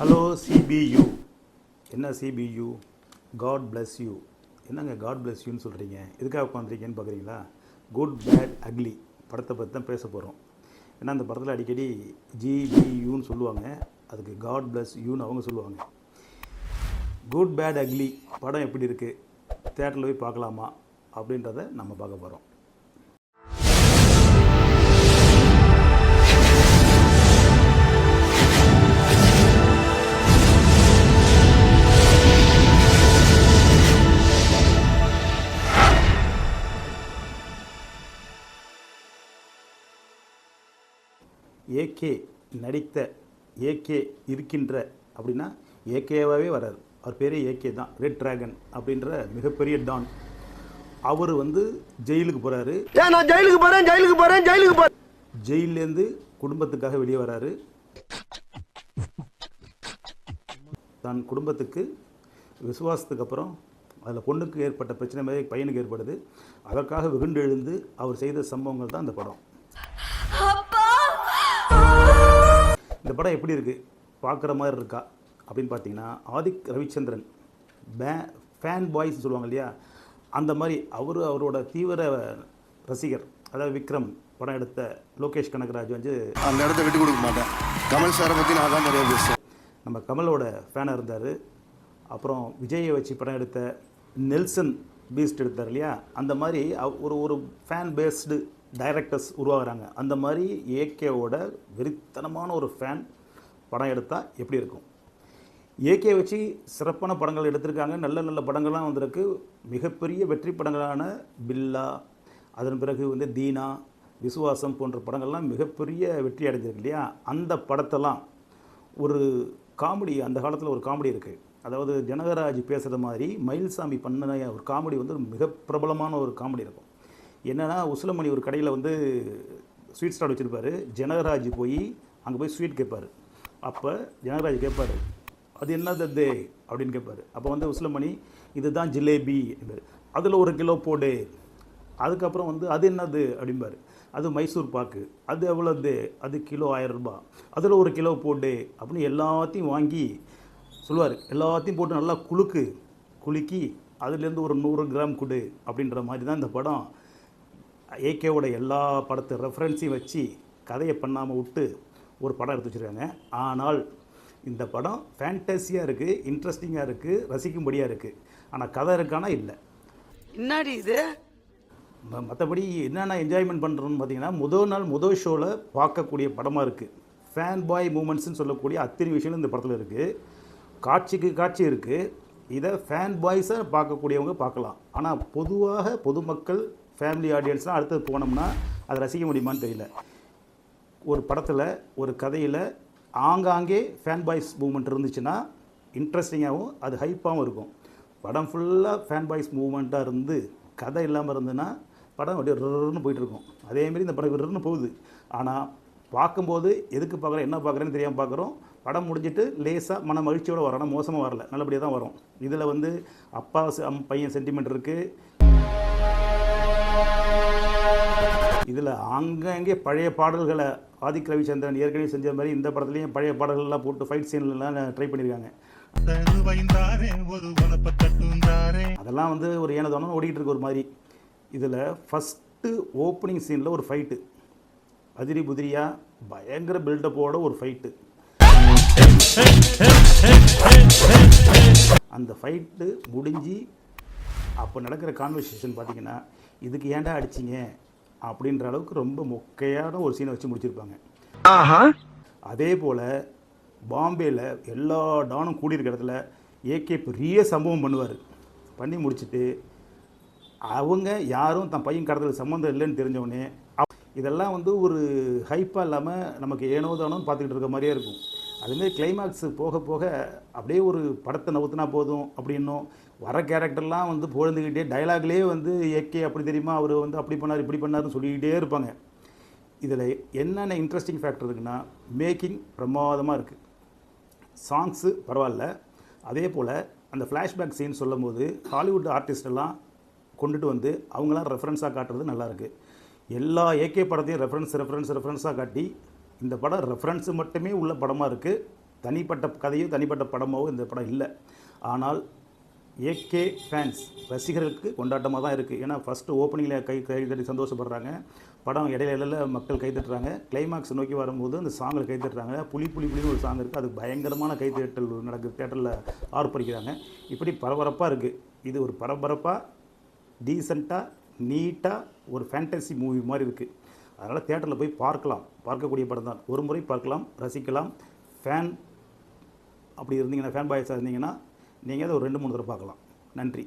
Hello CPU. என்ன CPU? God bless you. என்னங்க god bless யூன்னு சொல்கிறீங்க? எதுக்காக உட்காந்துருக்கீங்கன்னு பார்க்குறீங்களா? குட் பேட் அக்லி படத்தை பற்றி தான் பேச போகிறோம். ஏன்னா அந்த படத்தில் அடிக்கடி ஜிபியூன்னு சொல்லுவாங்க, அதுக்கு காட் பிளஸ் யூன்னு அவங்க சொல்லுவாங்க. குட் பேட் அக்லி படம் எப்படி இருக்குது, தேட்டரில் போய் பார்க்கலாமா அப்படின்றத நம்ம பார்க்க போகிறோம். ஏகே நடித்த ஏகே இருக்கின்ற அப்படின்னா ஏகேவாகவே வராது. அவர் பேர் ஏகே தான். ரெட் டிராகன் அப்படின்ற மிகப்பெரிய டான். அவர் ஜெயிலுக்கு போகிறாரு. நான் ஜெயிலுக்கு போகிறேன். ஜெயிலேருந்து குடும்பத்துக்காக வெளியே வராரு. தன் குடும்பத்துக்கு விசுவாசத்துக்கு அப்புறம் அதில் பொண்ணுக்கு ஏற்பட்ட பிரச்சனை மாதிரி பையனுக்கு ஏற்படுது. அதற்காக வெகுண்டு எழுந்து அவர் செய்த சம்பவங்கள் தான் இந்த படம். இந்த படம் எப்படி இருக்குது, பார்க்குற மாதிரி இருக்கா அப்படின்னு பார்த்தீங்கன்னா, ஆதிக் ரவிச்சந்திரன் ஃபேன் பாய்ஸ் சொல்லுவாங்க இல்லையா, அந்த மாதிரி அவரோட தீவிர ரசிகர். அதாவது விக்ரம் படம் எடுத்த லோகேஷ் கனகராஜ் அந்த இடத்த விட்டு கொடுக்க மாட்டேன். கமல் சாரை பற்றி நான் தான் நிறைய பேசுகிறேன். நம்ம கமலோட ஃபேனாக இருந்தார். அப்புறம் விஜயை வச்சு படம் எடுத்த நெல்சன் பீஸ்ட் எடுத்தார் இல்லையா, அந்த மாதிரி ஒரு ஃபேன் பேஸ்டு டைரக்டர்ஸ் உருவாகிறாங்க. அந்த மாதிரி ஏகேவோட வெறித்தனமான ஒரு ஃபேன் படம் எடுத்தால் எப்படி இருக்கும்? ஏகே வச்சு சிறப்பான படங்கள் எடுத்திருக்காங்க. நல்ல நல்ல படங்கள்லாம் வந்திருக்கு. மிகப்பெரிய வெற்றி படங்களான பில்லா, அதன் பிறகு தீனா, விசுவாசம் போன்ற படங்கள்லாம் மிகப்பெரிய வெற்றி அடைஞ்சிருக்கு இல்லையா. அந்த படத்தெல்லாம் ஒரு காமெடி, அந்த காலத்தில் ஒரு காமெடி இருக்குது. அதாவது ஜனகராஜ் பேசுகிற மாதிரி மயில்சாமி பண்ண ஒரு காமெடி மிக பிரபலமான ஒரு காமெடி இருக்கும். என்னென்னா, உசிலமணி ஒரு கடையில் ஸ்வீட் ஸ்டால் வச்சுருப்பார். ஜனகராஜ் போய் அங்கே போய் ஸ்வீட் கேட்பார். அப்போ ஜனகராஜ் கேட்பார், அது என்னது அது அப்படின்னு கேட்பார். அப்போ உசிலமணி, இதுதான் ஜிலேபி என்பார். அதில் 1 கிலோ போடு. அதுக்கப்புறம் அது என்னது அப்படிம்பார். அது மைசூர் பாக்கு. அது எவ்வளோது? அது கிலோ 1000 ரூபாய். அதில் 1 கிலோ போடு அப்படின்னு எல்லாத்தையும் வாங்கி சொல்லுவார். எல்லாத்தையும் போட்டு நல்லா குலுக்கி அதுலேருந்து ஒரு 100 கிராம் கொடு அப்படின்ற மாதிரி தான் இந்த படம். ஏகேவோட எல்லா படத்தை ரெஃபரன்ஸையும் வச்சு கதையை பண்ணாமல் விட்டு ஒரு படம் எடுத்து வச்சுருக்காங்க. ஆனால் இந்த படம் ஃபேண்டஸியாக இருக்குது, இன்ட்ரெஸ்டிங்காக இருக்குது, ரசிக்கும்படியாக இருக்குது. ஆனால் கதை இருக்கானா இல்லை. என்னடி இது? மற்றபடி என்னென்ன என்ஜாய்மெண்ட் பண்ணுறோன்னு பார்த்தீங்கன்னா, முதல் ஷோவில் பார்க்கக்கூடிய படமாக இருக்குது. ஃபேன் பாய் மூமெண்ட்ஸ்ன்னு சொல்லக்கூடிய அத்தனை விஷயங்கள் இந்த படத்தில் இருக்குது. காட்சி இருக்குது. இதை ஃபேன் பாய்ஸாக பார்க்கக்கூடியவங்க பார்க்கலாம். ஆனால் பொதுவாக பொதுமக்கள், ஃபேமிலி ஆடியன்ஸ்லாம் அடுத்தது போனோம்னா அதை ரசிக்க முடியுமான்னு தெரியல. ஒரு படத்தில், ஒரு கதையில் ஆங்காங்கே ஃபேன் பாய்ஸ் மூவ்மெண்ட் இருந்துச்சுன்னா இன்ட்ரெஸ்டிங்காகவும் அது ஹைப்பாகவும் இருக்கும். படம் ஃபுல்லாக ஃபேன் பாய்ஸ் மூவ்மெண்ட்டாக இருந்து கதை இல்லாமல் இருந்துன்னா படம் அப்படியே ரின்னு போயிட்டுருக்கும். அதேமாரி இந்த படம் ரின்னு போகுது. ஆனால் பார்க்கும்போது எதுக்கு பார்க்குறோம், என்ன பார்க்குறேன்னு தெரியாமல் பார்க்குறோம். படம் முடிஞ்சிட்டு லேசாக மன மகிழ்ச்சியோடு வரணும், மோசமாக வரல, நல்லபடியாக தான் வரும். இதில் அப்பா பையன் சென்டிமெண்ட் இருக்குது. இதில் அங்கங்கே பழைய பாடல்களை ஆதிக் ரவிச்சந்திரன் ஏற்கனவே செஞ்ச மாதிரி இந்த படத்துலேயும் பழைய பாடல்கள்லாம் போட்டு ஃபைட் சீன்லாம் ட்ரை பண்ணியிருக்காங்க. அதெல்லாம் ஒரு ஏனதானம் ஓடிக்கிட்டு இருக்கு ஒரு மாதிரி. இதில் ஃபஸ்ட்டு ஓப்பனிங் சீனில் ஒரு ஃபைட்டு, அதிரி புதிரியாக பயங்கர பில்டப்போட ஒரு ஃபைட்டு. அந்த ஃபைட்டு முடிஞ்சு அப்போ நடக்கிற கான்வர்சேஷன் பார்த்தீங்கன்னா, இதுக்கு ஏன்டா அடிச்சிங்க அப்படின்ற அளவுக்கு ரொம்ப மொக்கையான ஒரு சீனை வச்சு முடிச்சிருப்பாங்க. அதே போல் பாம்பேயில் எல்லா டானும் கூடியிருக்க இடத்துல ஏகே பெரிய சம்பவம் பண்ணுவார். பண்ணி முடிச்சுட்டு அவங்க யாரும் தன் பையன் கடத்தல் சம்மந்தம் இல்லைன்னு தெரிஞ்சவொடனே இதெல்லாம் ஒரு ஹைப்பாக இல்லாமல் நமக்கு ஏனோ தானோன்னு பார்த்துக்கிட்டு இருக்க மாதிரியே இருக்கும். அதுமாரி கிளைமாக்ஸு போக போக அப்படியே ஒரு படத்தை நவுத்துனா போதும் அப்படின்னும், வர கேரக்டர்லாம் பொழுதுகிட்டே டைலாக்லேயே ஏகே அப்படி தெரியுமா, அவர் அப்படி பண்ணார் இப்படி பண்ணார்னு சொல்லிக்கிட்டே இருப்பாங்க. இதில் என்னென்ன இன்ட்ரெஸ்டிங் ஃபேக்டர் இருக்குன்னா, மேக்கிங் பிரமாதமாக இருக்குது, சாங்ஸு பரவாயில்ல. அதே போல் அந்த ஃப்ளாஷ்பேக் சீன் சொல்லும் போது ஹாலிவுட் ஆர்டிஸ்டெல்லாம் கொண்டுட்டு அவங்களாம் ரெஃபரன்ஸாக காட்டுறது நல்லாயிருக்கு. எல்லா ஏகே படத்தையும் ரெஃபரன்ஸாக காட்டி இந்த படம் ரெஃபரன்ஸு மட்டுமே உள்ள படமாக இருக்குது. தனிப்பட்ட கதையோ தனிப்பட்ட படமோ இந்த படம் இல்லை. ஆனால் ஏகே ஃபேன்ஸ் ரசிகர்களுக்கு கொண்டாட்டமாக தான் இருக்குது. ஏன்னா ஃபஸ்ட்டு ஓப்பனிங்கில் கை தட்டி சந்தோஷப்படுறாங்க. படம் இடையில மக்கள் கைத்தட்டுறாங்க. கிளைமாக்ஸ் நோக்கி வரும்போது அந்த சாங்கில் கைத்தட்டுறாங்க. புலி புலி புலின்னு ஒரு சாங் இருக்குது. அது பயங்கரமான கைத்தட்டல் நடக்குது. தேட்டரில் ஆர்ப்பரிக்கிறாங்க. இப்படி பரபரப்பாக இருக்குது. இது ஒரு பரபரப்பாக டீசெண்டாக நீட்டாக ஒரு ஃபேண்டசி மூவி மாதிரி இருக்குது. அதனால் தேட்டரில் போய் பார்க்கக்கூடிய படம் தான். ஒரு முறை பார்க்கலாம், ரசிக்கலாம். ஃபேன் அப்படி இருந்தீங்கன்னா, ஃபேன் பாய்ஸாக இருந்தீங்கன்னா நீங்கள் அதை ஒரு 2-3 தடவை பார்க்கலாம். நன்றி.